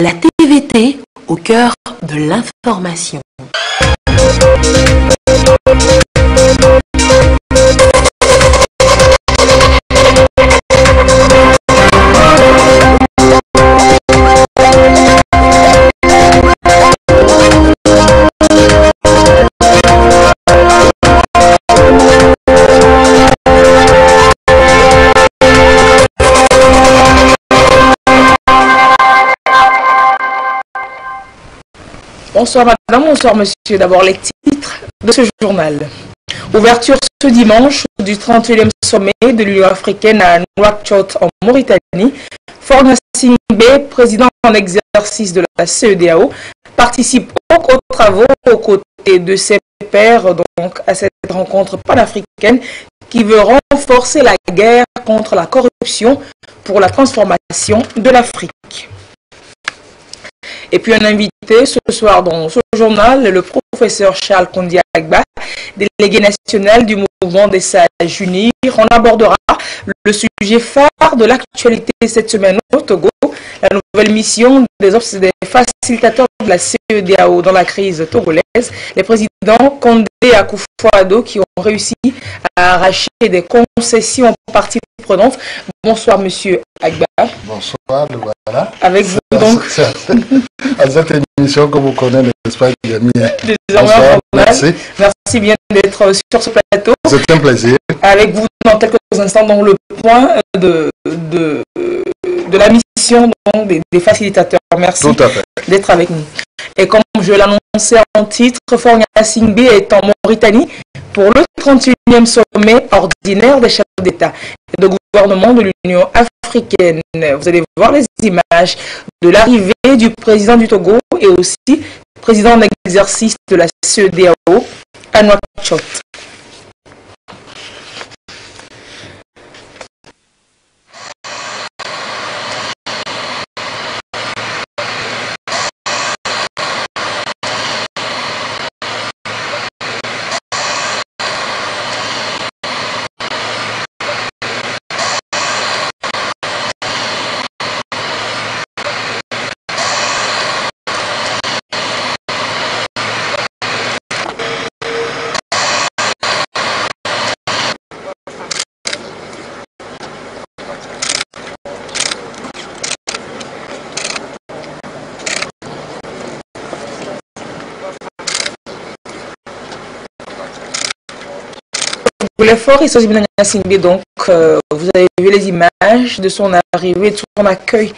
La TVT au cœur de l'information. Bonsoir madame, bonsoir monsieur. D'abord les titres de ce journal. Ouverture ce dimanche du 31e sommet de l'Union africaine à Nouakchott en Mauritanie. Faure Gnassingbé, président en exercice de la CEDEAO, participe aux travaux aux côtés de ses pairs donc, à cette rencontre panafricaine qui veut renforcer la guerre contre la corruption pour la transformation de l'Afrique. Et puis un invité ce soir dans ce journal, le professeur Charles Kondi Agba, délégué national du mouvement des Sages Unis. On abordera le sujet phare de l'actualité cette semaine au Togo, la nouvelle mission des facilitateurs de la CEDEAO dans la crise togolaise, les présidents Condé et Akufo-Addo qui ont réussi à arracher des concessions aux parties prenantes. Bonsoir monsieur Agba. Bonsoir, voilà. Avec vous donc. À cette émission que vous connaissez, n'est-ce pas, Yami? Bonsoir, merci. Merci bien d'être sur ce plateau. C'est un plaisir. Avec vous dans quelques instants dans le point de la mission donc, des facilitateurs. Merci d'être avec nous. Et comme je l'annonçais en titre, Faure Gnassingbé est en Mauritanie pour le 31e sommet ordinaire des chefs d'État et de gouvernement de l'Union africaine. Vous allez voir les images de l'arrivée du président du Togo et aussi président en exercice de la CEDEAO à Nouakchott. L'effort et Sosibina Gnassingbé, donc, vous avez vu les images de son arrivée, de son accueil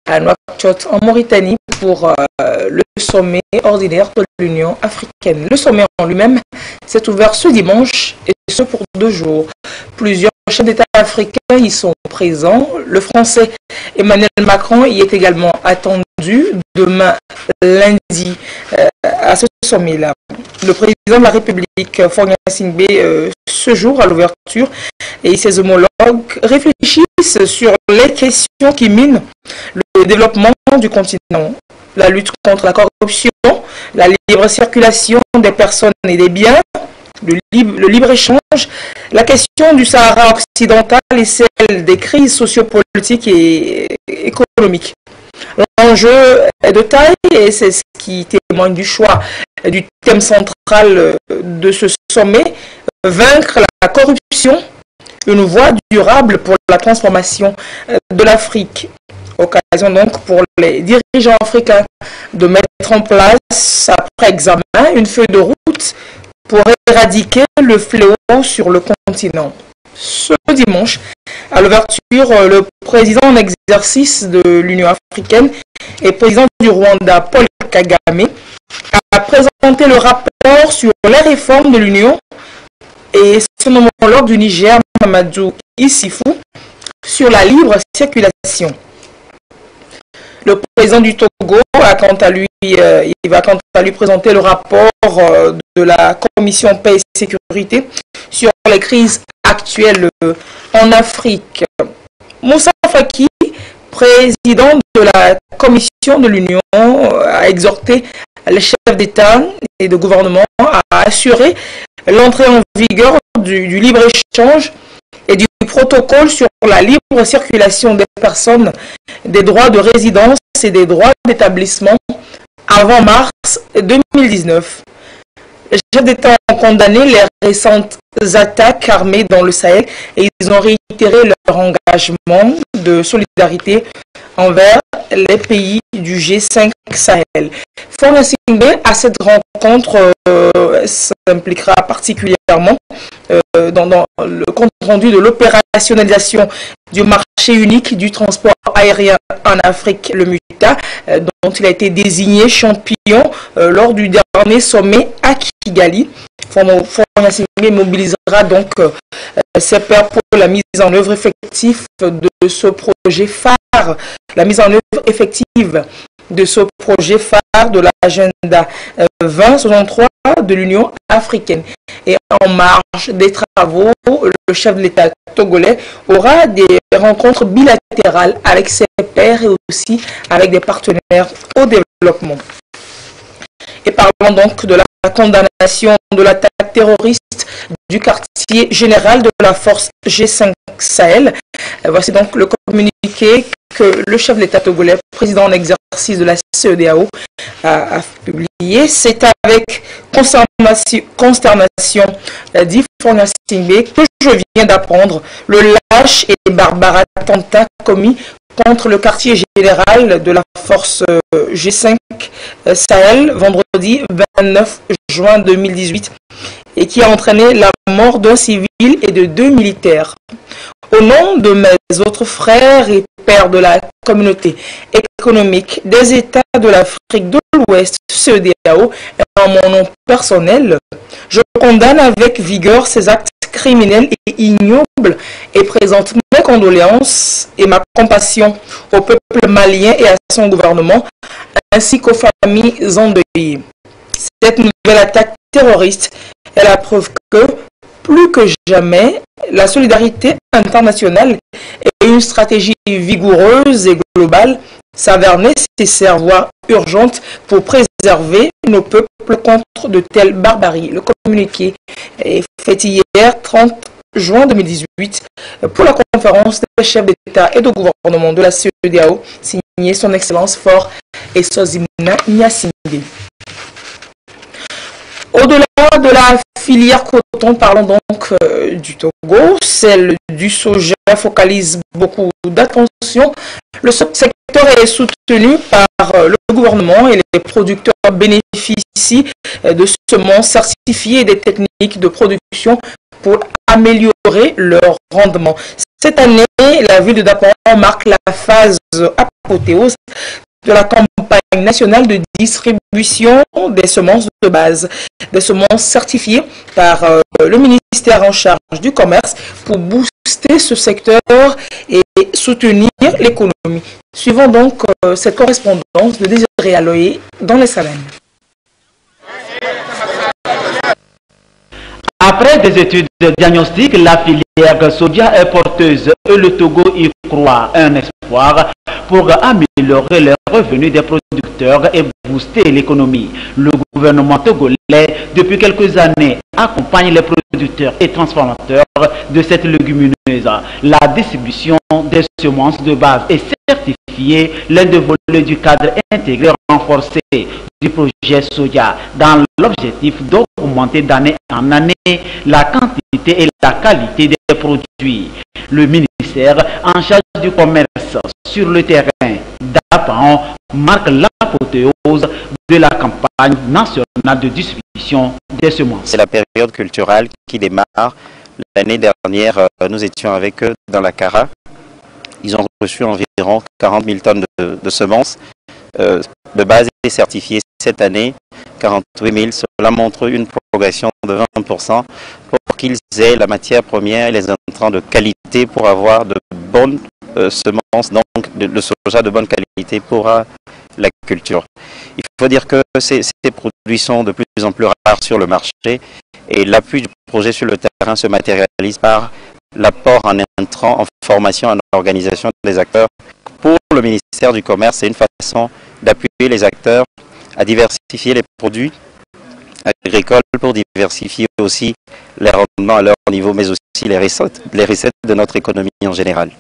à Nouakchott en Mauritanie pour le sommet ordinaire de l'Union africaine. Le sommet en lui-même s'est ouvert ce dimanche et ce pour 2 jours. Plusieurs chefs d'État africains y sont présents. Le Français Emmanuel Macron y est également attendu demain lundi à ce sommet-là. Le président de la République, Faure Gnassingbé, ce jour à l'ouverture, et ses homologues réfléchissent sur les questions qui minent le développement du continent. La lutte contre la corruption, la libre circulation des personnes et des biens, le libre-échange, la question du Sahara occidental et celle des crises sociopolitiques et économiques. L'enjeu est de taille et c'est ce qui témoigne du choix du thème central de ce sommet, vaincre la corruption, une voie durable pour la transformation de l'Afrique. Occasion donc pour les dirigeants africains de mettre en place, après examen, une feuille de route pour éradiquer le fléau sur le continent. Ce dimanche, à l'ouverture, le président en exercice de l'Union africaine et président du Rwanda, Paul Kagame, a présenté le rapport sur les réformes de l'Union et son homologue du Niger, Mamadou Issoufou, sur la libre circulation. Le président du Togo va quant à lui présenter le rapport de la Commission paix et sécurité sur les crises actuelles en Afrique. Moussa Faki, président de la Commission de l'Union, a exhorté les chefs d'État et de gouvernement à assurer l'entrée en vigueur du libre-échange et du protocole sur la libre circulation des personnes, des droits de résidence et des droits d'établissement avant mars 2019. Les chefs d'État ont condamné les récentes attaques armées dans le Sahel et ils ont réitéré leur engagement de solidarité envers les pays du G5 Sahel. Faure Gnassingbé, à cette rencontre, s'impliquera particulièrement dans le compte-rendu de l'opérationnalisation du marché unique du transport aérien en Afrique, le MUTA, dont il a été désigné champion lors du dernier sommet à Kigali. Faure Gnassingbé mobilisera donc ses pairs pour la mise en œuvre effective de ce projet phare, de l'agenda 2063 de l'Union africaine. Et en marge des travaux, le chef de l'État togolais aura des rencontres bilatérales avec ses pairs et aussi avec des partenaires au développement. Et parlons donc de la condamnation de l'attaque terroriste du quartier général de la force G5 Sahel. Voici donc le communiqué que le chef de l'État togolais, président en exercice de la CEDEAO, a publié. C'est avec consternation, dit Faure Gnassingbé, que je viens d'apprendre le lâche et barbare attentat commis contre le quartier général de la force G5 Sahel vendredi 29 juin 2018 et qui a entraîné la mort d'un civil et de 2 militaires. Au nom de mes autres frères et pères de la communauté économique des États de l'Afrique de l'Ouest, CEDEAO, et en mon nom personnel, je condamne avec vigueur ces actes criminels et ignobles et présente mes condoléances et ma compassion au peuple malien et à son gouvernement, ainsi qu'aux familles endeuillées. Cette nouvelle attaque terroriste est la preuve que, plus que jamais, la solidarité internationale et une stratégie vigoureuse et globale s'avèrent nécessaires, voire urgentes, pour préserver nos peuples contre de telles barbaries. Le communiqué est fait hier, 30 juin 2018, pour la conférence des chefs d'État et de gouvernement de la CEDEAO, signé son Excellence Faure Gnassingbé. Au-delà de la filière coton, parlons donc du Togo. Celle du soja focalise beaucoup d'attention. Le secteur est soutenu par le gouvernement et les producteurs bénéficient de semences certifiées et des techniques de production pour améliorer leur rendement. Cette année, la ville de Dappan marque la phase apothéose de la campagne nationale de distribution des semences de base, des semences certifiées par le ministère en charge du commerce pour booster ce secteur et soutenir l'économie. Suivons donc cette correspondance de Désiré Aloé dans les Salènes. Après des études de diagnostic, la filière soja est porteuse et le Togo y croit un espoir pour améliorer les revenus des producteurs et booster l'économie. Le gouvernement togolais, depuis quelques années, accompagne les producteurs et transformateurs de cette légumineuse. La distribution des semences de base est certifiée, l'un des volets du cadre intégré renforcé du projet soja, dans l'objectif d'augmenter d'année en année la quantité et la qualité des produits. Le ministère en charge du commerce sur le terrain d'Dappan marque l'apothéose de la campagne nationale de distribution des semences. C'est la période culturelle qui démarre. L'année dernière, nous étions avec eux dans la Cara. Ils ont reçu environ 40 000 tonnes de semences de base et certifiées cette année, 48 000. Cela montre une progression de 20% pour qu'ils aient la matière première et les intrants de qualité pour avoir de bonnes semences, donc de soja de bonne qualité pour la culture. Il faut dire que ces produits sont de plus en plus rares sur le marché et l'appui du projet sur le terrain se matérialise par l'apport en intrants, en formation, en organisation des acteurs. Pour le ministère du Commerce, c'est une façon d'appuyer les acteurs à diversifier les produits agricoles pour diversifier aussi les rendements à leur niveau, mais aussi les recettes de notre économie en général.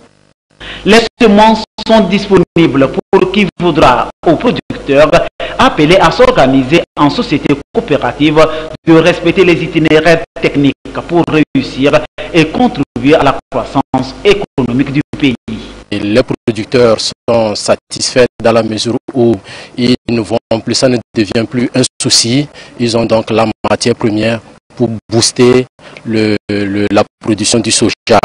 Les semences sont disponibles pour qui voudra, aux producteurs appelés à s'organiser en société coopérative, de respecter les itinéraires techniques pour réussir et contribuer à la croissance économique du pays. Et les producteurs sont satisfaits dans la mesure où ils ne vont plus, ça ne devient plus un souci. Ils ont donc la matière première pour booster la production du soja.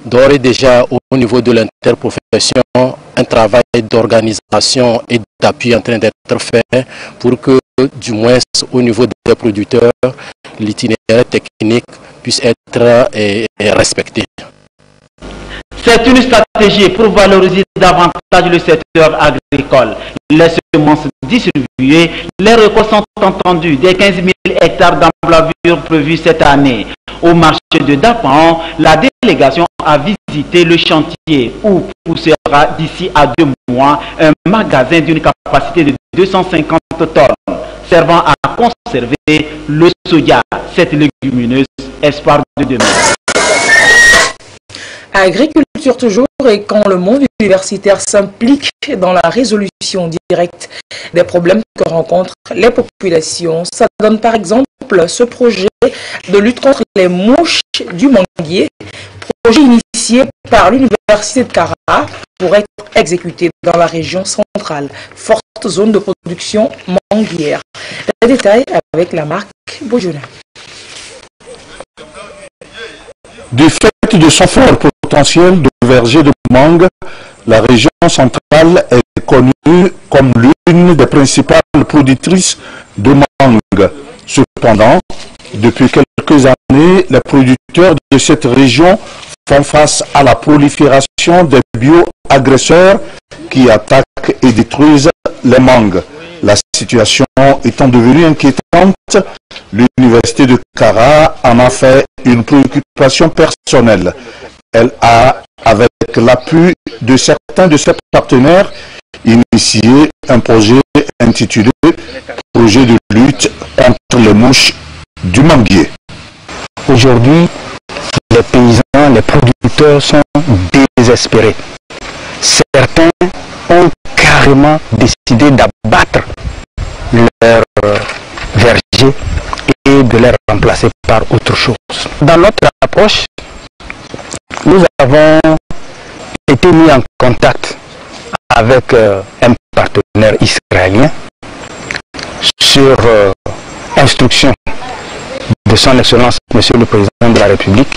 D'ores et déjà, au niveau de l'interprofession, un travail d'organisation et d'appui est en train d'être fait pour que, du moins au niveau des producteurs, l'itinéraire technique puisse être respecté. C'est une stratégie pour valoriser davantage le secteur agricole. Les semences distribuées, les récoltes sont entendues des 15 000 hectares d'envergure prévus cette année. Au marché de Dapan, la délégation a visité le chantier où poussera d'ici à 2 mois un magasin d'une capacité de 250 tonnes, servant à conserver le soja, cette légumineuse espoir de demain. Agriculture toujours, et quand le monde universitaire s'implique dans la résolution directe des problèmes que rencontrent les populations, ça donne par exemple ce projet de lutte contre les mouches du manguier, projet initié par l'université de Kara pour être exécuté dans la région centrale, forte zone de production manguière. Les détails avec la marque Bojona. Du fait de son fort potentiel de verger de mangue, la région centrale est connue comme l'une des principales productrices de mangue. Cependant, depuis quelques années, les producteurs de cette région font face à la prolifération des bio-agresseurs qui attaquent et détruisent les mangues. La situation étant devenue inquiétante, l'université de Kara en a fait une préoccupation personnelle. Elle a, avec l'appui de certains de ses partenaires, initié un projet intitulé « Projet de lutte contre les mouches du manguier ». Aujourd'hui, les paysans, les producteurs sont désespérés. Certains ont carrément décidé d'abattre leur verger et de les remplacer par autre chose. Dans notre approche, nous avons été mis en contact avec un partenaire israélien sur instruction de son Excellence, Monsieur le Président de la République,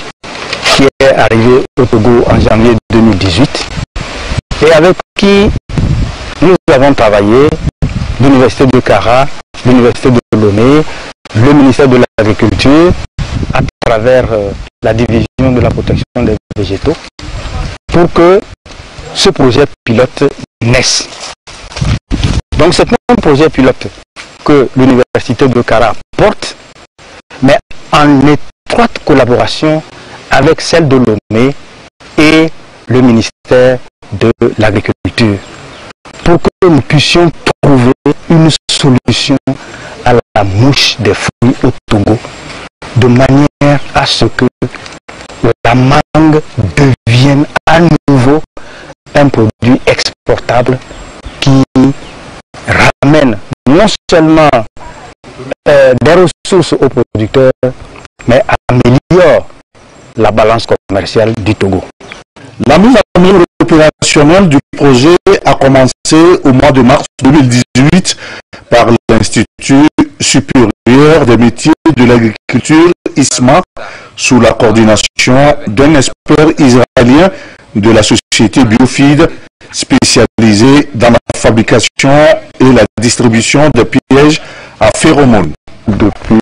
qui est arrivé au Togo en janvier 2018 et avec qui nous avons travaillé, l'Université de Kara, l'Université de Lomé, le ministère de l'Agriculture, à travers la division de la protection des végétaux, pour que ce projet pilote naisse. Donc c'est un projet pilote que l'Université de Kara porte, mais en étroite collaboration avec celle de Lomé et le ministère de l'Agriculture, pour que nous puissions trouver une solution à la mouche des fruits au Togo, de manière à ce que la mangue devienne à nouveau un produit exportable qui ramène non seulement des ressources aux producteurs, mais améliore la balance commerciale du Togo. La mise en œuvre opérationnelle du projet a commencé au mois de mars 2018 par l'Institut supérieur des métiers de l'agriculture ISMA sous la coordination d'un expert israélien de la société Biofeed spécialisée dans la fabrication et la distribution de pièges à phéromones. Depuis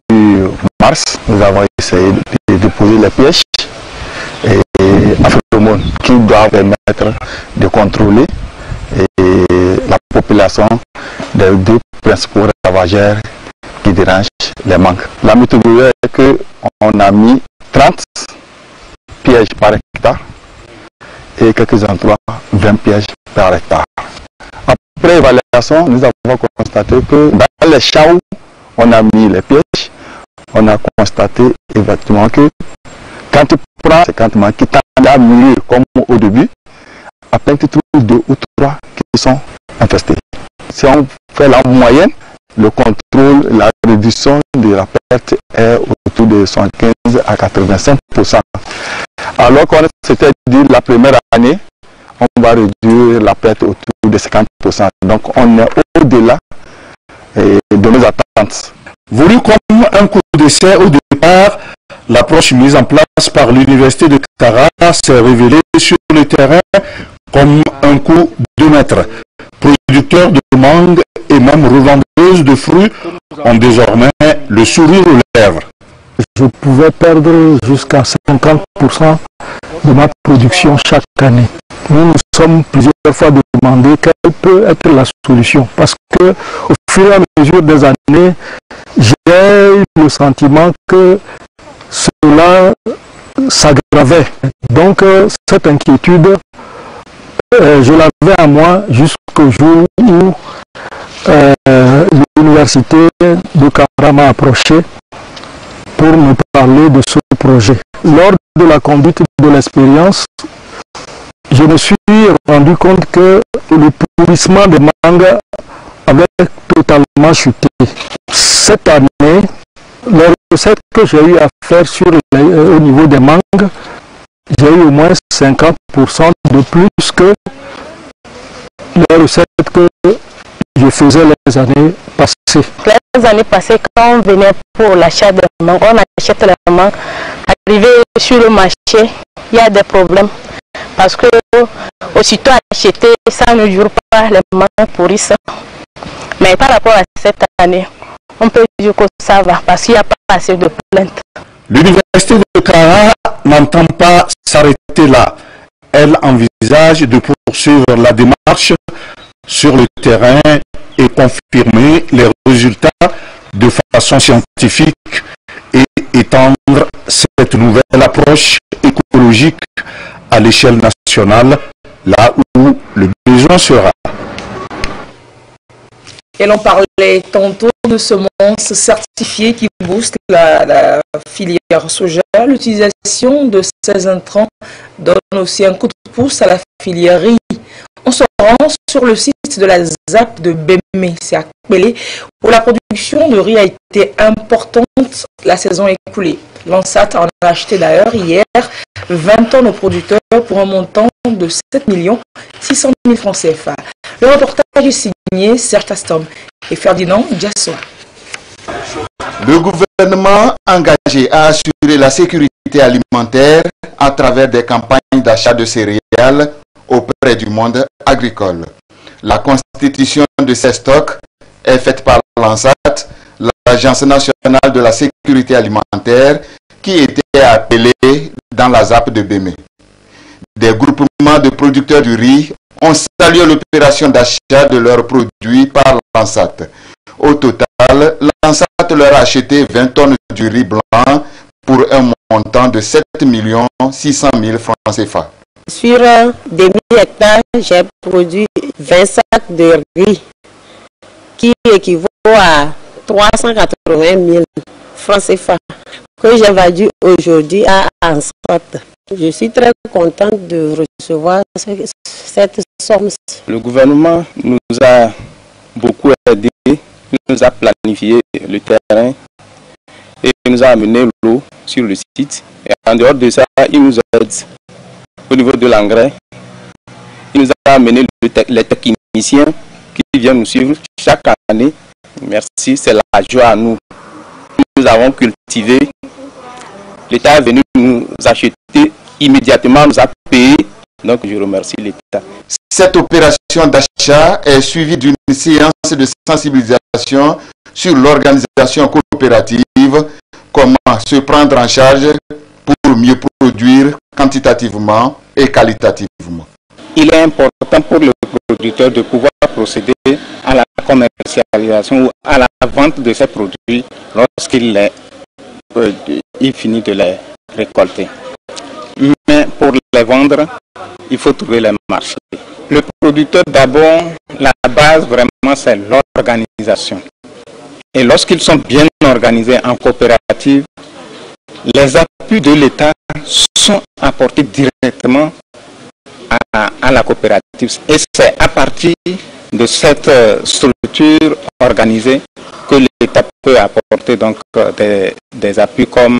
mars, nous avons essayé de déposer les pièges à phéromones qui doivent permettre de contrôler la population des deux principaux ravageurs qui dérangent les mangues. La méthodologie est qu'on a mis 30 pièges par hectare et quelques endroits 20 pièges par hectare. Après évaluation, nous avons constaté que dans les champs où on a mis les pièges, on a constaté effectivement que Quand tu prends 50 mangues qui tendent à mûrir comme au début, à peine tu trouves 2 ou 3 qui sont infestés. Si on fait la moyenne, le contrôle, la réduction de la perte est autour de 75 à 85%. Alors qu'on s'était dit la première année, on va réduire la perte autour de 50%. Donc on est au-delà de nos attentes. Voulu comme un coup d'essai au départ, l'approche mise en place par l'université de Kara s'est révélée sur le terrain comme un coup de maître. Producteurs de mangue et même revendeuses de fruits ont désormais le sourire aux lèvres. Je pouvais perdre jusqu'à 50% de ma production chaque année. Nous sommes plusieurs fois demandé quelle peut être la solution parce que au fur et à mesure des années, j'ai eu le sentiment que cela s'aggravait. Donc cette inquiétude, je l'avais à moi jusqu'au jour où l'université de Kara m'a approché pour me parler de ce projet. Lors de la conduite de l'expérience, je me suis rendu compte que le pourrissement des mangues avait totalement chuté. Cette année, les recettes que j'ai eu à faire au niveau des mangues, j'ai eu au moins 50% de plus que les recettes que je faisais les années passées. Les années passées, quand on venait pour l'achat des mangues, on achète les mangues. Arrivé sur le marché, il y a des problèmes. Parce que aussitôt acheté, ça ne dure pas, les mangues pourrissent. Mais par rapport à cette année, on peut dire que ça va parce qu'il n'y a pas assez de plaintes. L'université de Kara n'entend pas s'arrêter là. Elle envisage de poursuivre la démarche sur le terrain et confirmer les résultats de façon scientifique et étendre cette nouvelle approche écologique à l'échelle nationale, là où le besoin sera. Et l'on parlait tantôt de semences certifiées qui boostent la filière soja. L'utilisation de ces intrants donne aussi un coup de pouce à la filière riz. On se rend sur le site de la ZAP de Bémé, c'est à Kpélé, où la production de riz a été importante la saison écoulée. L'ANSAT en a acheté d'ailleurs hier 20 tonnes aux producteurs pour un montant de 7 600 000 francs CFA. Le reportage est signé Serge Tastom et Ferdinand Diassoa. Le gouvernement engagé à assurer la sécurité alimentaire à travers des campagnes d'achat de céréales auprès du monde agricole. La constitution de ces stocks est faite par l'ANSAT, l'Agence nationale de la sécurité alimentaire, qui était appelée dans la ZAP de Bémé. Des groupements de producteurs du riz ont salué l'opération d'achat de leurs produits par l'ANSAT. Au total, l'ANSAT leur a acheté 20 tonnes du riz blanc pour un montant de 7 600 000 francs CFA. Sur 2000 hectares, j'ai produit 20 sacs de riz qui équivaut à 380 000 francs CFA que j'ai vendu aujourd'hui à ANSAT. Je suis très contente de recevoir cette somme. Le gouvernement nous a beaucoup aidé, nous a planifié le terrain et nous a amené l'eau sur le site. Et en dehors de ça, il nous aide au niveau de l'engrais. Il nous a amené les techniciens qui viennent nous suivre chaque année. Merci, c'est la joie à nous. Nous avons cultivé. L'État est venu nous acheter immédiatement, nous a payé. Donc je remercie l'État. Cette opération d'achat est suivie d'une séance de sensibilisation sur l'organisation coopérative, comment se prendre en charge pour mieux produire quantitativement et qualitativement. Il est important pour le producteur de pouvoir procéder à la commercialisation ou à la vente de ses produits lorsqu'il finit de les récolter. Mais pour les vendre, il faut trouver les marchés. Le producteur, d'abord, la base vraiment c'est l'organisation. Et lorsqu'ils sont bien organisés en coopérative, les appuis de l'État sont apportés directement à la coopérative. Et c'est à partir de cette structure organisée que l'État peut apporter donc des appuis comme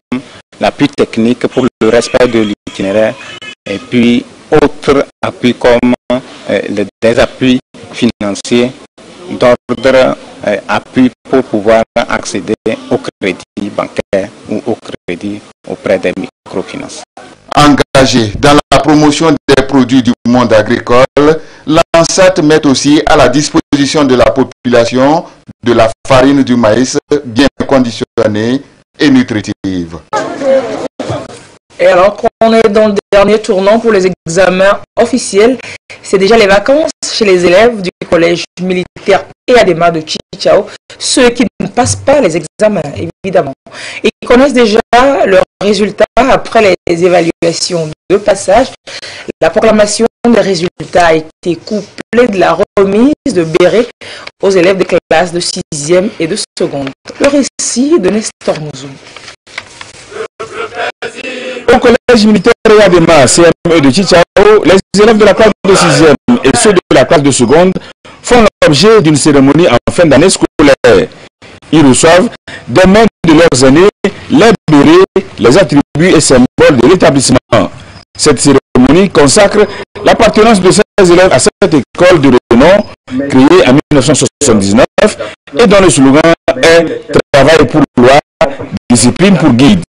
l'appui technique pour le respect de l'itinéraire et puis autres appuis comme des appuis financiers d'ordre appui pour pouvoir accéder au crédit bancaire ou au crédit auprès des microfinances. Engagé dans la promotion des produits du monde agricole, l'ANSAT met aussi à la disposition de la population de la farine du maïs bien conditionnée et nutritive. Et alors qu'on est dans le dernier tournant pour les examens officiels, c'est déjà les vacances chez les élèves du collège militaire EADEMA de Tchichao, ceux qui ne passent pas les examens, évidemment. Ils connaissent déjà leurs résultats après les évaluations de passage. La proclamation des résultats a été couplée de la remise de bérets aux élèves des classes de 6e et de seconde. Le récit de Nestor Mouzou. Au collège militaire EADEMA CME de Tchichao, les élèves de la classe de 6e et ceux de la classe de seconde font l'objet d'une cérémonie en fin d'année scolaire. Ils reçoivent des mains de leurs aînés les bérets, les attributs et symboles de l'établissement. Cette cérémonie consacre l'appartenance de ces élèves à cette école de renom créée en 1979 et dont le slogan est « Travail pour loi, discipline pour guide ».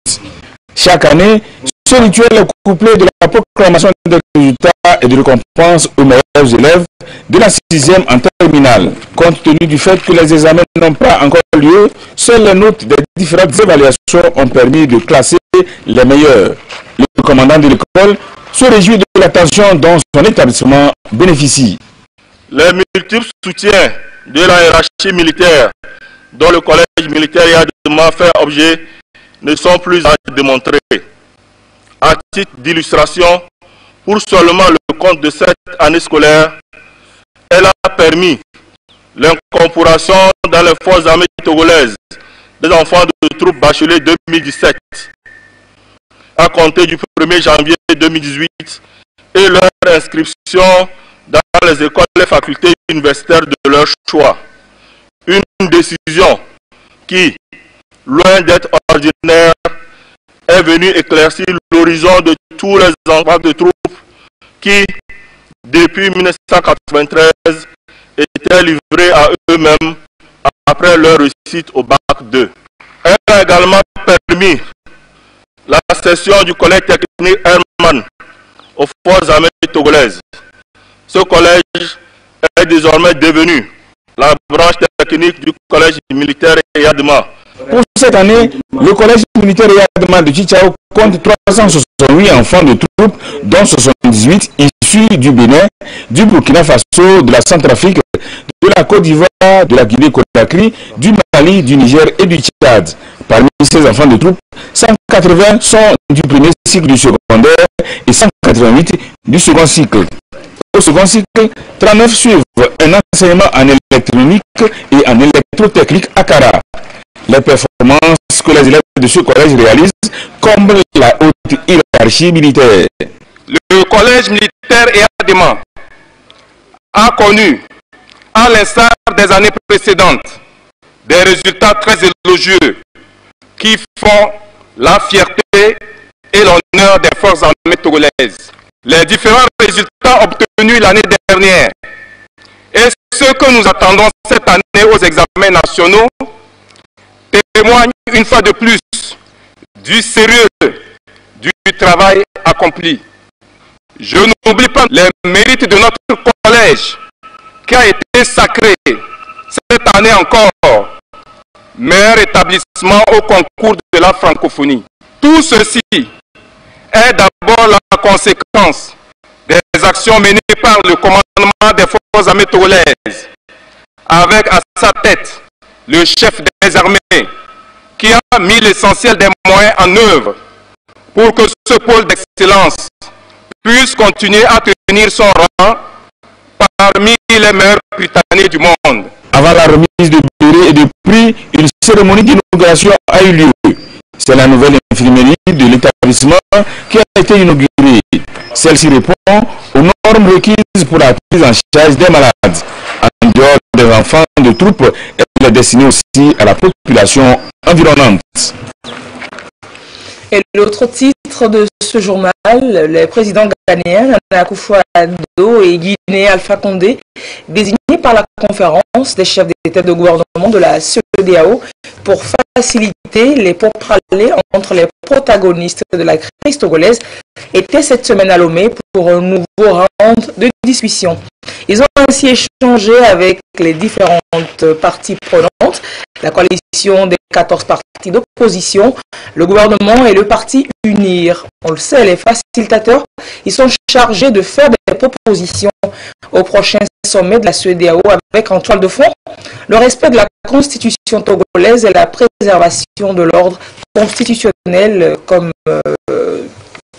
Chaque année, ce rituel est couplé de la proclamation des résultats et de récompenses aux meilleurs élèves de la 6e en terminale. Compte tenu du fait que les examens n'ont pas encore lieu, seules les notes des différentes évaluations ont permis de classer les meilleurs. Le commandant de l'école se réjouit de l'attention dont son établissement bénéficie. Les multiples soutiens de la hiérarchie militaire dont le collège militaire EADEMA fait objet ne sont plus à démontrer. À titre d'illustration, pour seulement le compte de cette année scolaire, elle a permis l'incorporation dans les forces armées togolaises des enfants de troupes bacheliers 2017 à compter du 1er janvier 2018 et leur inscription dans les écoles et facultés universitaires de leur choix. Une décision qui, loin d'être ordinaire, est venue éclaircir l'horizon de tous les enfants de troupes qui, depuis 1993, étaient livrés à eux-mêmes après leur réussite au bac 2. Elle a également permis la cession du collège technique Herman aux forces armées togolaises. Ce collège est désormais devenu la branche technique du collège militaire EADEMA. Pour cette année, le collège militaire EADEMA de Tchichao compte 368 enfants de troupes, dont 78 issus du Bénin, du Burkina Faso, de la Centrafrique, de la Côte d'Ivoire, de la Guinée-Conakry, du Mali, du Niger et du Tchad. Parmi ces enfants de troupes, 180 sont du premier cycle du secondaire et 188 du second cycle. Au second cycle, 39 suivent un enseignement en électronique et en électrotechnique à Kara. Les performances que les élèves de ce collège réalisent comblent la haute hiérarchie militaire. Le collège militaire EADEMA a connu, à l'instar des années précédentes, des résultats très élogieux qui font la fierté et l'honneur des forces armées togolaises. Les différents résultats obtenus l'année dernière et ceux que nous attendons cette année aux examens nationaux témoignent une fois de plus du sérieux du travail accompli. Je n'oublie pas les mérites de notre collège qui a été sacré cette année encore meilleur établissement au concours de la francophonie. Tout ceci est d'abord la conséquence des actions menées par le commandement des forces armées togolaises, avec à sa tête le chef des armées, qui a mis l'essentiel des moyens en œuvre pour que ce pôle d'excellence puisse continuer à tenir son rang parmi les meilleurs Britanniques du monde. Avant la remise de bérets et de prix, une cérémonie d'inauguration a eu lieu. C'est la nouvelle infirmerie de l'établissement établissement qui a été inaugurée. Celle-ci répond aux normes requises pour la prise en charge des malades. En dehors des enfants de troupe, elle est destinée aussi à la population environnante. Et l'autre titre de ce journal, les présidents ghanéens, Nana Akufo-Addo et guinéen Alpha Condé, désignés par la conférence des chefs d'État de gouvernement de la CEDEAO pour faciliter les pourparlers entre les protagonistes de la crise togolaise, étaient cette semaine à Lomé pour un nouveau round de discussion. Ils ont ainsi échangé avec les différentes parties prenantes, la coalition des 14 partis d'opposition, le gouvernement et le parti UNIR. On le sait, les facilitateurs, ils sont chargés de faire des propositions au prochain sommet de la CEDEAO avec en toile de fond le respect de la constitution togolaise et la préservation de l'ordre constitutionnel comme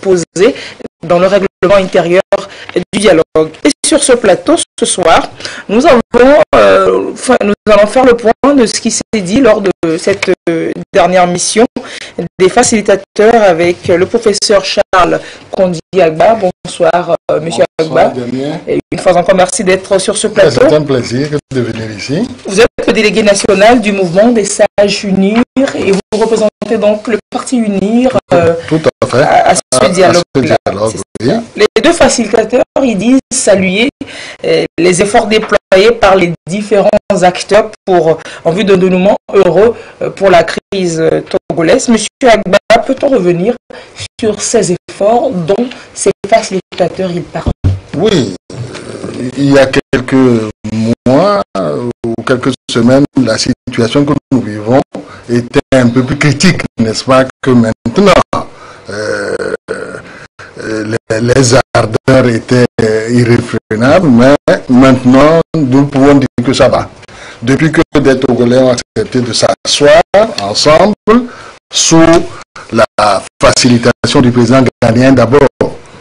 posé dans le règlement intérieur du dialogue. Et sur ce plateau, ce soir, nous allons faire le point de ce qui s'est dit lors de cette dernière mission des facilitateurs avec le professeur Charles Kondi Agba. Bonsoir, monsieur Agba. Et une fois encore, merci d'être sur ce plateau. C'est un plaisir de venir ici. Vous êtes le délégué national du mouvement des sages UNIR et vous représentez donc le parti UNIR tout à fait. À ce dialogue. Oui. Les deux facilitateurs, ils disent saluer les efforts déployés par les différents acteurs en vue d'un dénouement heureux pour la crise togolaise. Monsieur Agba, peut-on revenir sur ces efforts dont ces facilitateurs ils parlent? Oui, il y a quelques mois ou quelques semaines, la situation que nous vivons était un peu plus critique, n'est-ce pas, que maintenant. Les ardeurs étaient irréfrénables, mais maintenant, nous pouvons dire que ça va. Depuis que des Togolais ont accepté de s'asseoir ensemble sous la facilitation du président ghanéen d'abord,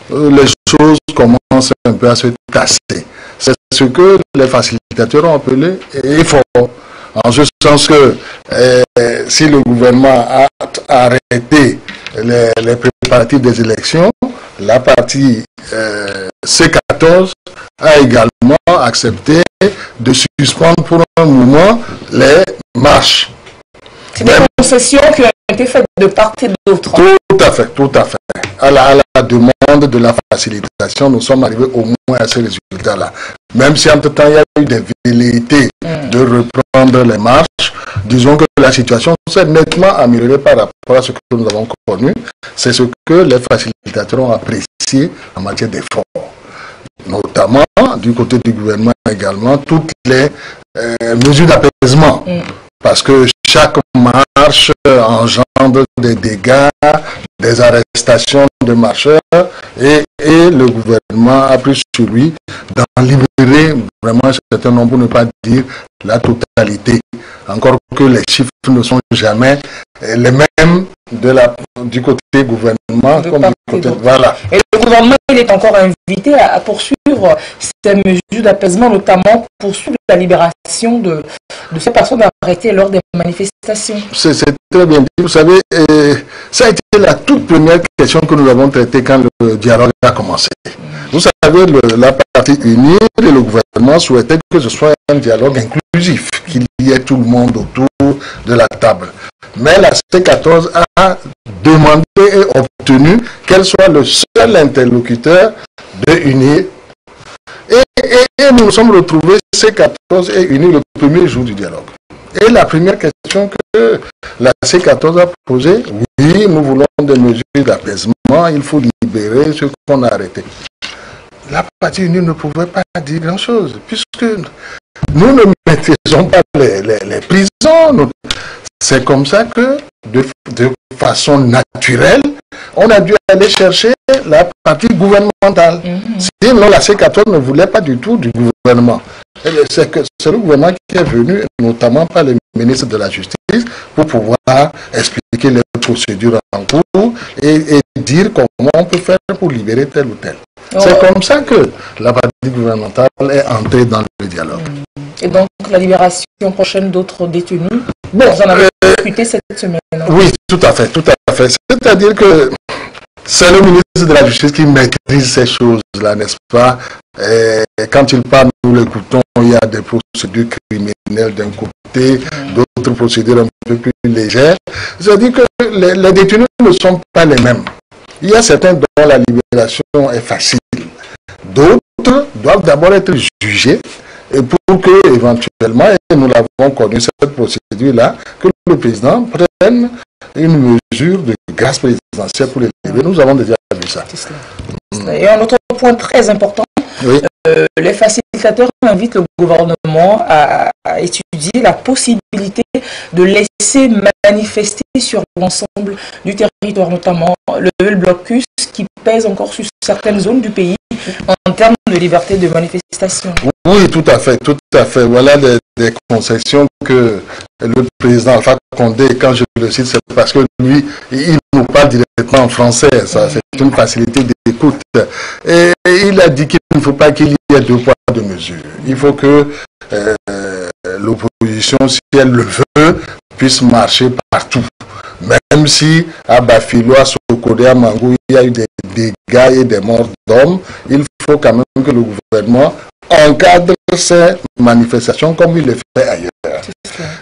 les choses commencent un peu à se tasser. C'est ce que les facilitateurs ont appelé effort. En ce sens que si le gouvernement a arrêté les préparatifs des élections, la partie C14 a également accepté de suspendre pour un moment les marches. C'est des concessions qui ont été faites de part et d'autre. Tout à fait, tout à fait. À la demande de la facilitation, nous sommes arrivés au moins à ce résultat-là. Même si entre-temps, il y a eu des velléités de reprendre les marches, disons que la situation s'est nettement améliorée par rapport à ce que nous avons connu. C'est ce que les facilitateurs ont apprécié en matière d'efforts. Notamment, du côté du gouvernement également, toutes les mesures d'apaisement. Parce que chaque marche engendre des dégâts, des arrestations de marcheurs et le gouvernement a pris sur lui d'en libérer vraiment un certain nombre, pour ne pas dire la totalité. Encore que les chiffres ne sont jamais les mêmes du côté gouvernement comme du côté... Voilà. Et le gouvernement, il est encore invité à poursuivre ces mesures d'apaisement, notamment poursuivre la libération de ces personnes arrêtées lors des manifestations. C'est très bien dit. Vous savez, ça a été la toute première question que nous avons traitée quand le dialogue a commencé. Vous savez, la partie unie et le gouvernement souhaitaient que ce soit un dialogue inclusif, qu'il y ait tout le monde autour de la table. Mais la C14 a demandé et obtenu qu'elle soit le seul interlocuteur de UNIR. Et nous nous sommes retrouvés C14 et UNIR le premier jour du dialogue. Et la première question que la C14 a posée, oui, nous voulons des mesures d'apaisement, il faut libérer ceux qu'on a arrêtés. La partie unie ne pouvait pas dire grand-chose, puisque nous ne maîtrisons pas les prisons. C'est comme ça que, de façon naturelle, on a dû aller chercher la partie gouvernementale. Sinon, la C14 ne voulait pas du tout du gouvernement. C'est le gouvernement qui est venu, notamment par le ministre de la Justice, pour pouvoir expliquer les procédures en cours et dire comment on peut faire pour libérer tel ou tel. C'est comme ça que la partie gouvernementale est entrée dans le dialogue. Et donc, la libération prochaine d'autres détenus, vous en avez discuté cette semaine. Oui, tout à fait, tout à fait. C'est-à-dire que C'est le ministre de la Justice qui maîtrise ces choses-là, n'est-ce pas? Et quand il parle, nous l'écoutons, il y a des procédures criminelles d'un côté, d'autres procédures un peu plus légères. C'est-à-dire que les détenus ne sont pas les mêmes. Il y a certains dont la libération est facile. D'autres doivent d'abord être jugés et pour que, éventuellement, et nous l'avons connu cette procédure-là, que le président prenne une mesure de grâce présidentielle pour les libérer. Nous avons déjà vu ça. Et un autre point très important, oui. Les facilitateurs invitent le gouvernement à étudier la possibilité de laisser manifester sur l'ensemble du territoire, notamment le blocus qui pèse encore sur certaines zones du pays en termes de liberté de manifestation. Oui, tout à fait, tout à fait. Voilà des concessions que le président Alpha Condé, quand je le cite, c'est parce que lui, il nous parle directement en français, ça, c'est une facilité d'écoute. Et il a dit qu'il ne faut pas qu'il y ait deux poids, deux mesures. Il faut que l'opposition, si elle le veut, puisse marcher partout. Même si à Bafilo, à Sokodé, à Mangou, il y a eu des dégâts et des morts d'hommes, il faut quand même que le gouvernement encadre ces manifestations comme il le fait ailleurs.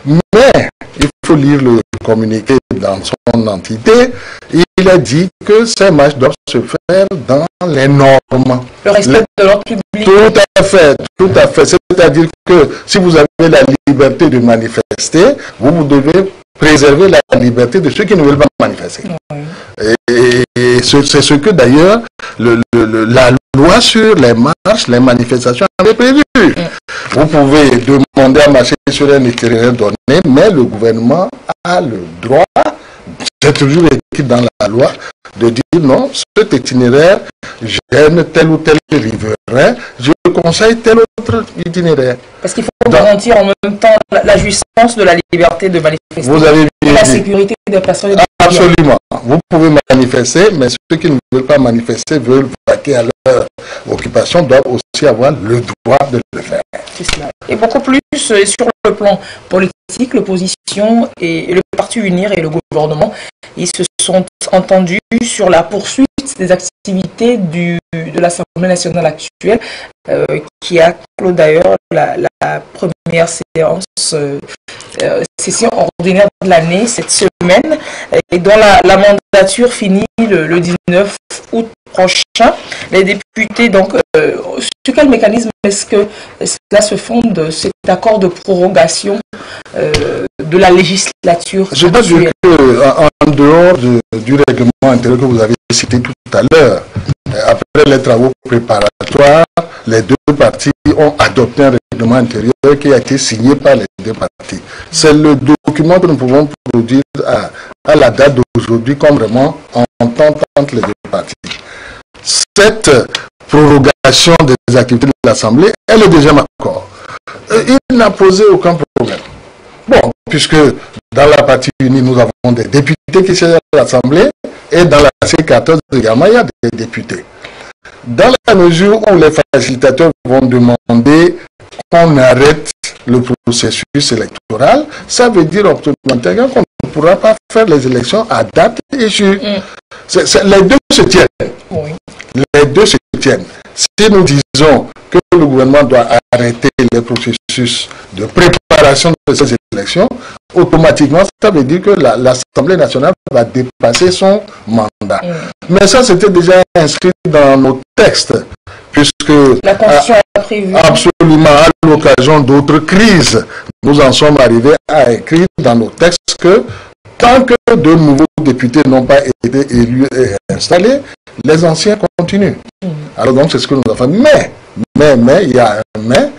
Mais il faut lire le communiqué dans son entité. Il a dit que ces marches doivent se faire dans les normes. Le respect de l'ordre public. Tout à fait, tout à fait. C'est-à-dire que si vous avez la liberté de manifester, vous devez préserver la liberté de ceux qui ne veulent pas manifester. Oui. Et c'est ce que d'ailleurs la loi sur les marches, les manifestations avait prévu. Vous pouvez demander à marcher sur un itinéraire donné, mais le gouvernement a le droit, c'est toujours écrit dans la loi, de dire non, cet itinéraire gêne tel ou tel riverain, je conseille tel autre itinéraire. Parce qu'il faut garantir en même temps la jouissance de la liberté de manifester. Vous avez et la sécurité des personnes. Absolument. Vous pouvez manifester, mais ceux qui ne veulent pas manifester, veulent vaquer à leur occupation, doivent aussi avoir le droit de le faire. C'est cela. Et beaucoup plus sur le plan politique, l'opposition et le Parti Unir et le gouvernement, ils se sont entendus sur la poursuite des activités de l'Assemblée nationale actuelle, qui a clos d'ailleurs la première session ordinaire de l'année cette semaine, et dont la mandature finit le 19 août prochain. Les députés, donc, sur quel mécanisme est-ce que cela se fonde, cet accord de prorogation de la législature? Je dois dire qu'en dehors du règlement intérieur que vous avez cité tout à l'heure, après les travaux préparatoires, les deux partis ont adopté un règlement intérieur qui a été signé par les deux partis. C'est le document que nous pouvons produire à la date d'aujourd'hui comme vraiment entente entre les deux partis. Cette prorogation des activités de l'Assemblée est le deuxième accord. Il n'a posé aucun problème. Bon, puisque dans la partie unie, nous avons des députés qui siègent à l'Assemblée et dans la C14 également, il y a des députés. Dans la mesure où les facilitateurs vont demander qu'on arrête le processus électoral, ça veut dire automatiquement qu'on ne pourra pas faire les élections à date échue. Les deux se tiennent. Oui. Les deux se tiennent. Si nous disons que le gouvernement doit arrêter les processus de préparation de ces élections, automatiquement, ça veut dire que l'Assemblée nationale va dépasser son mandat. Mais ça, c'était déjà inscrit dans nos textes, puisque la Constitution a prévu. Absolument, à l'occasion d'autres crises, nous en sommes arrivés à écrire dans nos textes que tant que de nouveaux députés n'ont pas été élus et installés, les anciens continuent. Alors donc, c'est ce que nous avons fait. Mais, il y a un mais.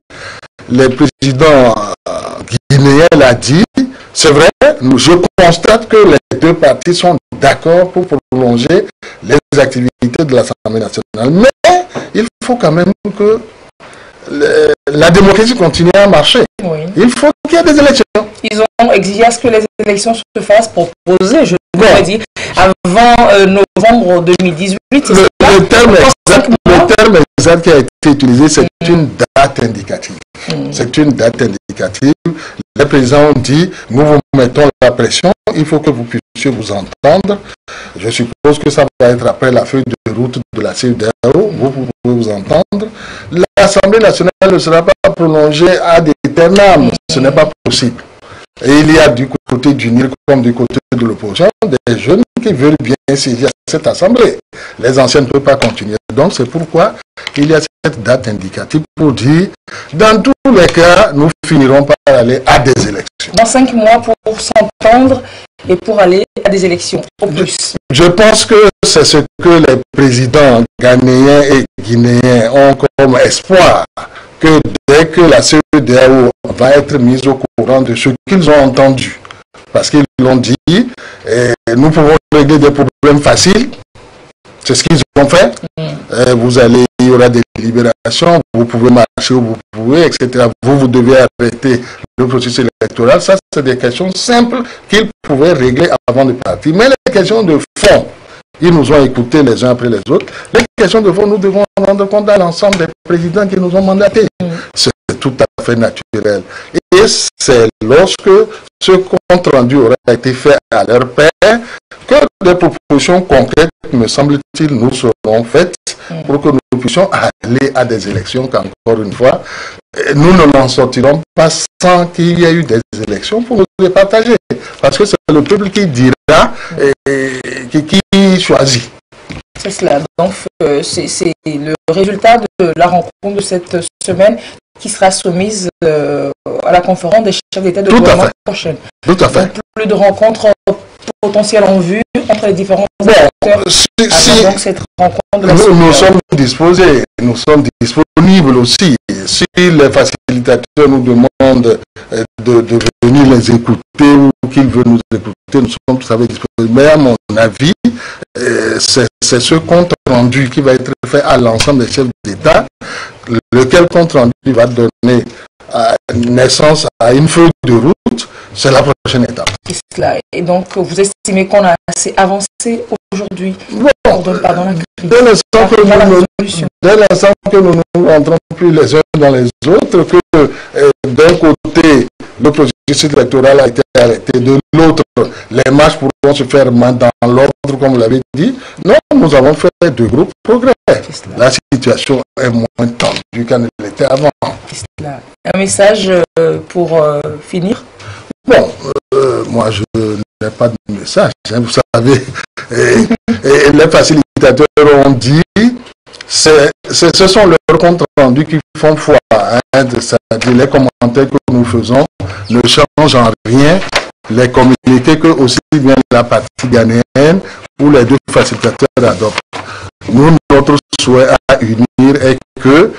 Le président guinéen l'a dit, c'est vrai, je constate que les deux partis sont d'accord pour prolonger les activités de l'Assemblée nationale. Mais il faut quand même que la démocratie continue à marcher. Oui. Il faut qu'il y ait des élections. Ils ont exigé à ce que les élections se fassent proposées, je pourrais dire, avant novembre 2018. Le terme exact qui a été utilisé, c'est une date indicative. C'est une date indicative. Les présidents ont dit, nous vous mettons la pression, il faut que vous puissiez vous entendre. Je suppose que ça va être après la feuille de route de la CEDEAO, vous pouvez vous entendre. L'Assemblée nationale ne sera pas prolongée à d'éternel, ce n'est pas possible. Et il y a du côté du NIR comme du côté de l'opposition des jeunes qui veulent bien saisir cette assemblée. Les anciens ne peuvent pas continuer. Donc c'est pourquoi il y a cette date indicative pour dire, dans tous les cas, nous finirons par aller à des élections. Dans 5 mois pour s'entendre et pour aller à des élections, au plus. Je pense que c'est ce que les présidents ghanéens et guinéens ont comme espoir, que dès que la CEDEAO va être mise au courant de ce qu'ils ont entendu, parce qu'ils l'ont dit, nous pouvons régler des problèmes faciles, c'est ce qu'ils ont fait. Il y aura des libérations, vous pouvez marcher où vous pouvez, etc. Vous devez arrêter le processus électoral. Ça, c'est des questions simples qu'ils pouvaient régler avant de partir. Mais les questions de fond, ils nous ont écoutés les uns après les autres. Les questions de fond, nous devons rendre compte à l'ensemble des présidents qui nous ont mandatés. C'est tout à fait naturel. Et c'est lorsque ce compte rendu aura été fait à leur père que des propositions concrètes, me semble-t-il, nous seront faites pour que nous puissions aller à des élections qu'encore une fois, nous ne l'en sortirons pas sans qu'il y ait eu des élections pour nous les partager. Parce que c'est le peuple qui dira, qui choisit. C'est cela. Donc, c'est le résultat de la rencontre de cette semaine qui sera soumise à la conférence des chefs d'État de gouvernement prochaine. Tout à fait. Donc, plus de rencontres potentielles en vue entre les différents acteurs. Donc, cette rencontre de la nous sommes disposés, nous sommes disponibles aussi. Si les facilitateurs nous demandent de venir les écouter ou qu'ils veulent nous écouter, nous sommes tout à fait disposés. Mais à mon avis, c'est ce compte rendu qui va être fait à l'ensemble des chefs d'État, lequel compte rendu va donner naissance à une feuille de route. C'est la prochaine étape. Et donc, vous estimez qu'on a assez avancé aujourd'hui? Pardon, dès l'instant que nous ne rentrons plus les uns dans les autres, que d'un côté, le processus électoral a été arrêté, de l'autre, les marches pourront se faire dans l'ordre, comme vous l'avez dit. Non, nous avons fait de gros progrès. La situation est moins tendue qu'elle ne l'était avant. Un message pour finir? Bon, moi je n'ai pas de message, hein, vous savez, et les facilitateurs ont dit, ce sont leurs comptes rendus qui font foi, hein, c'est-à-dire les commentaires que nous faisons ne changent en rien les communiqués que aussi bien la partie ghanéenne ou les deux facilitateurs adoptent. Nous, notre souhait à unir est que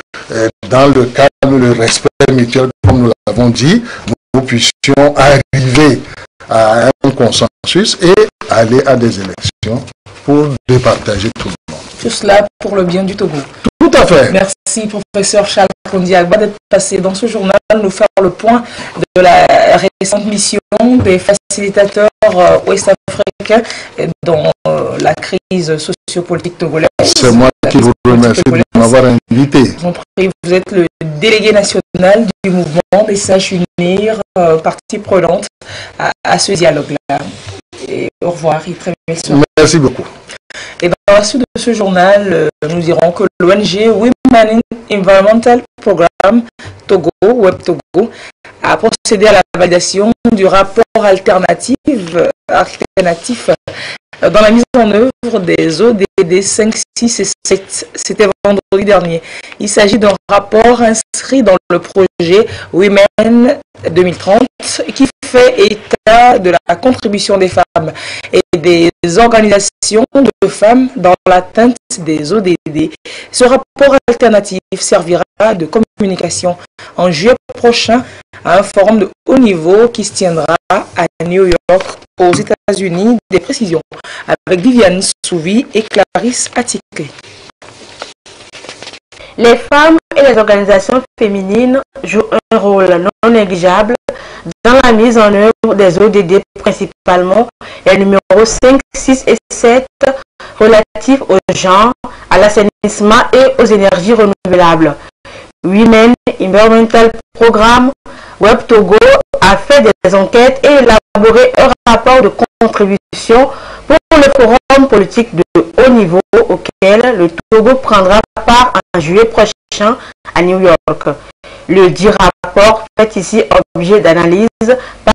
dans le calme, le respect mutuel, comme nous l'avons dit, nous puissions arriver à un consensus et aller à des élections pour départager tout le monde. Tout cela pour le bien du Togo. Tout à fait. Merci, professeur Charles Kondiagba, d'être passé dans ce journal, nous faire le point de la récente mission des facilitateurs ouest-africains dans la crise sociopolitique togolaise. C'est moi qui vous remercie de m'avoir invité. Vous êtes le délégué national du mouvement des sages unir, partie prenante à ce dialogue-là. Et au revoir et très bien. Merci beaucoup. Et dans la suite de ce journal, nous dirons que l'ONG Women Environmental Programme Togo, Web Togo, a procédé à la validation du rapport alternatif dans la mise en œuvre des ODD 5, 6 et 7. C'était vendredi dernier. Il s'agit d'un rapport inscrit dans le projet Women 2030 qui fait état de la contribution des femmes et des organisations de femmes dans l'atteinte des ODD. Ce rapport alternatif servira de communication en juillet prochain à un forum de haut niveau qui se tiendra à New York, aux États-Unis. Des précisions avec Viviane Souvi et Clarisse Attiqué. Les femmes et les organisations féminines jouent un rôle non négligeable dans la mise en œuvre des ODD, principalement les numéros 5, 6 et 7 relatifs au genre, à l'assainissement et aux énergies renouvelables. Women Environmental Programme, Web Togo a fait des enquêtes et élaboré un rapport de contribution pour le forum politique de haut niveau auquel le Togo prendra part en juillet prochain à New York. Le dit rapport fait ici objet d'analyse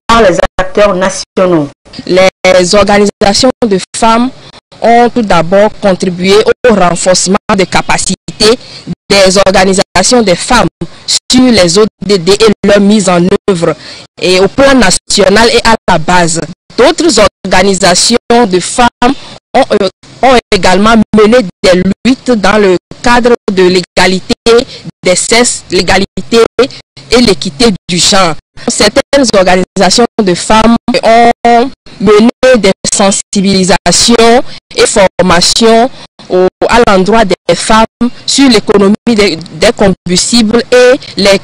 par les acteurs nationaux. Les organisations de femmes ont tout d'abord contribué au renforcement des capacités des organisations des femmes sur les ODD et leur mise en œuvre et au plan national et à la base. D'autres organisations de femmes ont également mené des luttes dans le cadre de l'égalité des sexes, l'égalité et l'équité du genre. Certaines organisations de femmes ont mené des sensibilisations et formations à l'endroit des femmes sur l'économie des combustibles et les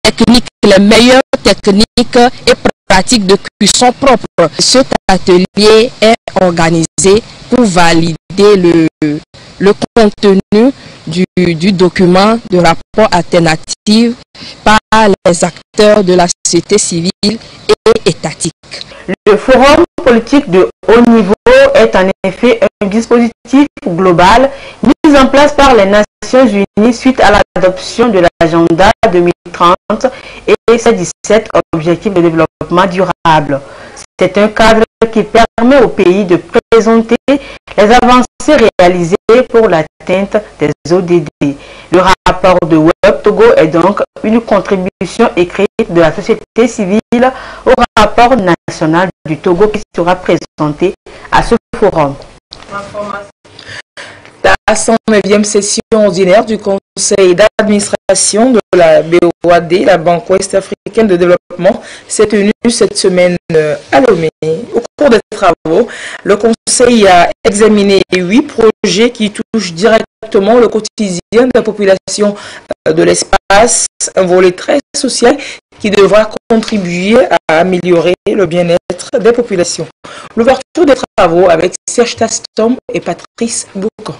techniques, les meilleures techniques et pratiques de cuisson propre. Cet atelier est organisé pour valider le contenu du document de rapport alternatif par les acteurs de la société civile et étatique. Le forum politique de haut niveau est en effet un dispositif global mis en place par les Nations Unies suite à l'adoption de l'agenda 2030 et ses 17 objectifs de développement durable. C'est un cadre qui permet au pays de présenter les avancées réalisées pour l'atteinte des ODD. Le rapport de Web Togo est donc une contribution écrite de la société civile au rapport national du Togo qui sera présenté à ce forum. La 109e session ordinaire du Conseil d'administration de la BOAD, la Banque Ouest Africaine de Développement, s'est tenue cette semaine à Lomé. Au cours des travaux, le Conseil a examiné 8 projets qui touchent directement le quotidien de la population de l'espace, un volet très social qui devra contribuer à améliorer le bien-être des populations. L'ouverture des travaux avec Serge Tastom et Patrice Boucan.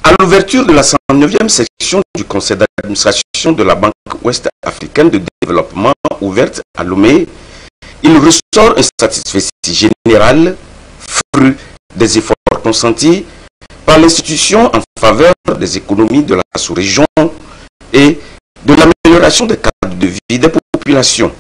À l'ouverture de la 109e section du Conseil d'administration de la Banque Ouest Africaine de Développement ouverte à Lomé, il ressort un satisfait général, fruit des efforts consentis par l'institution en faveur des économies de la sous-région et de l'amélioration des cadres de vie des populations.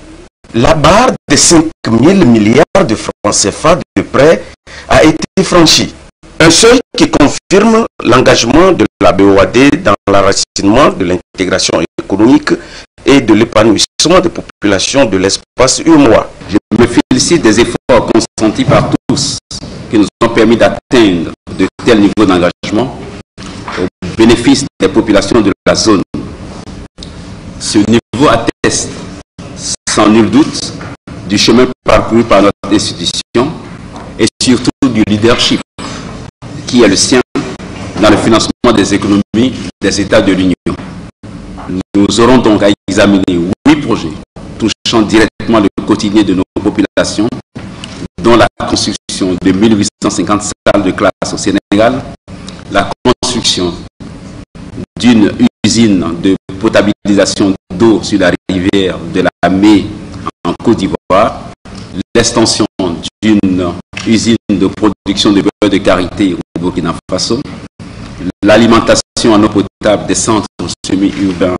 La barre des 5 000 milliards de francs CFA de prêts a été franchie. Un seuil qui confirme l'engagement de la BOAD dans l'enracinement de l'intégration économique et de l'épanouissement des populations de l'espace UEMOA. Je me félicite des efforts consentis par tous qui nous ont permis d'atteindre de tels niveaux d'engagement au bénéfice des populations de la zone. Ce niveau atteste sans nul doute du chemin parcouru par notre institution et surtout du leadership qui est le sien dans le financement des économies des États de l'Union. Nous aurons donc à examiner 8 projets touchant directement le quotidien de nos populations, dont la construction de 1850 salles de classe au Sénégal, la construction d'une usine de potabilisation d'eau sur la rivière de la Mé en Côte d'Ivoire, l'extension d'une usine de production de beurre de karité au Burkina Faso, l'alimentation en eau potable des centres semi-urbains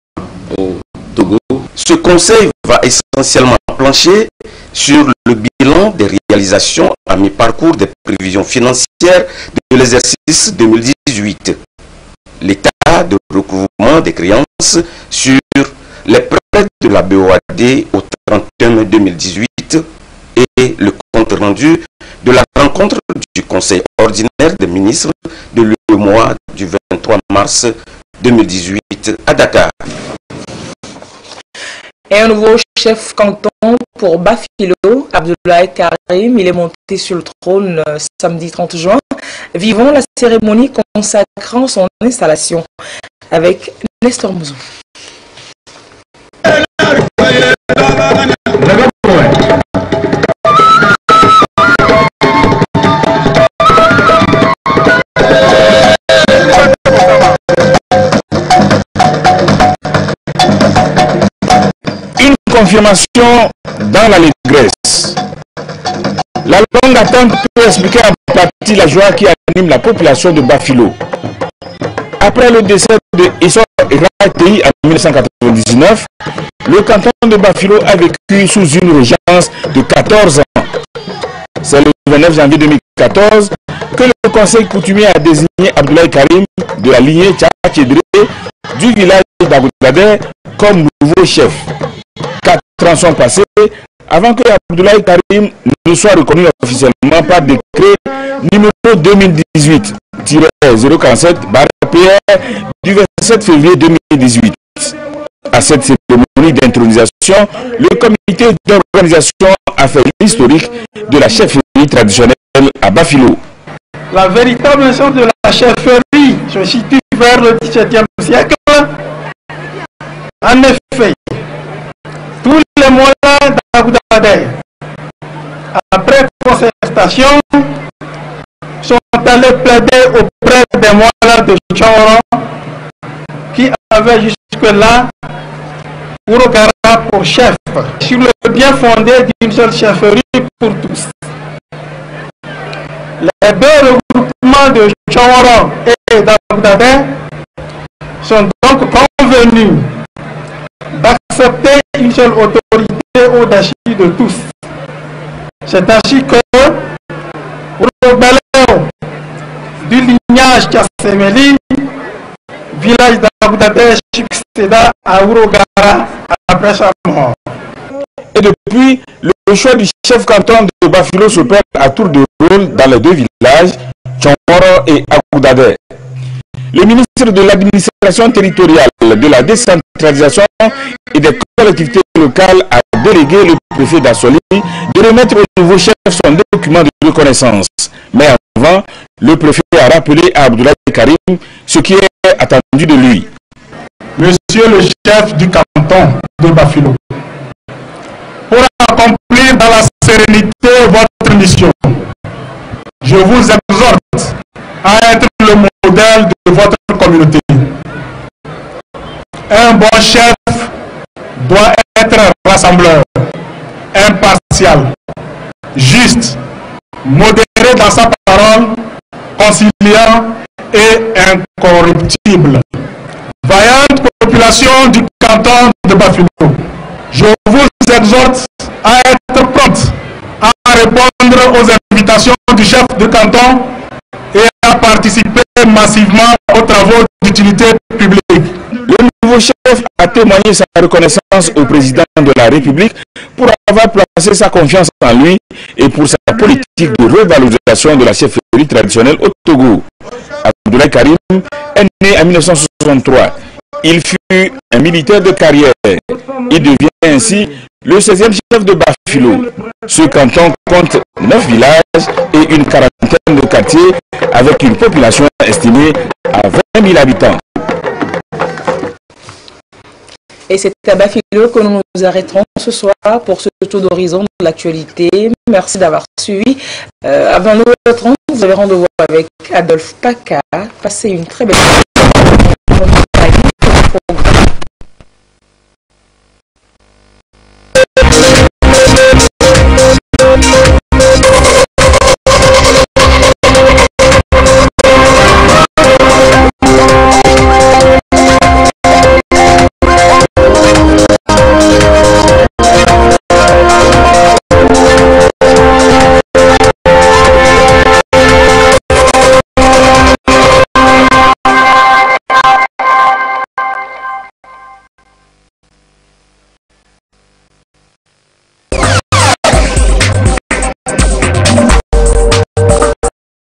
au Togo. Ce conseil va essentiellement plancher sur le bilan des réalisations à mi-parcours des prévisions financières de l'exercice 2018, l'état de recouvrement des créances sur les prêts de la BOAD au 31 mai 2018 et le compte rendu de la rencontre du Conseil ordinaire des ministres de l'UEMOA du 23 mars 2018 à Dakar. Et un nouveau chef canton pour Bafilo, Abdoulaye Karim, il est monté sur le trône samedi 30 juin. Vivons la cérémonie consacrant son installation avec Nestor Mouzou. confirmation dans l'allégresse. La longue attente peut expliquer en partie la joie qui anime la population de Bafilo. Après le décès de Issa Ratei en 1999, le canton de Bafilo a vécu sous une régence de 14 ans. C'est le 29 janvier 2014 que le conseil coutumier a désigné Abdoulaye Karim de la lignée Tchadjé du village d'Agoudadé comme nouveau chef. 4 ans sont passés avant que Abdoulaye Karim ne soit reconnu officiellement par décret numéro 2018-047-PR du 27 février 2018. À cette cérémonie d'intronisation, le comité d'organisation a fait l'historique de la chefferie traditionnelle à Bafilo. La véritable naissance de la chefferie se situe vers le XVIIe siècle. En effet, tous les moyens d'Agoudadé, après concertation, sont allés plaider auprès des moines de Tchoro qui avaient jusque-là Ourogara pour chef, sur le bien fondé d'une seule chefferie pour tous. Les deux regroupements de Tchoro et d'Agoudadé sont donc convenus d'accepter une seule autorité au-dessus de tous. C'est ainsi que Ourogbaleo, du lignage Tchassemeli, village d'Agoudadé, succéda à Ourogara après sa mort. Et depuis, le choix du chef canton de Bafilo s'opère à tour de rôle dans les deux villages, Tchongoro et Agoudadé. Le ministre de l'administration territoriale, de la décentralisation et des collectivités locales a délégué le préfet d'Assoli de remettre au nouveau chef son document de reconnaissance. Mais avant, le préfet a rappelé à Abdoulaye Karim ce qui est attendu de lui. Monsieur le chef du canton de Bafilo, pour accomplir dans la sérénité votre mission, je vous exhorte à être le modèle de votre communauté. Un bon chef doit être rassembleur, impartial, juste, modéré dans sa parole, conciliant et incorruptible. Vaillante population du canton de Bafilo, je vous exhorte à être prompte à répondre aux invitations du chef de canton et à participer massivement aux travaux d'utilité publique. Le nouveau chef a témoigné sa reconnaissance au président de la République pour avoir placé sa confiance en lui et pour sa politique de revalorisation de la chefferie traditionnelle au Togo. Abdoulaye Karim est né en 1963. Il fut un militaire de carrière. Il devient ainsi le 16e chef de Bafilo. Ce canton compte 9 villages et une quarantaine de quartiers avec une population estimée à 20 000 habitants. Et c'est à Bafilo que nous nous arrêterons ce soir pour ce tour d'horizon de l'actualité. Merci d'avoir suivi. Avant 9h30, vous avez rendez-vous avec Adolphe Paca. Passez une très belle journée.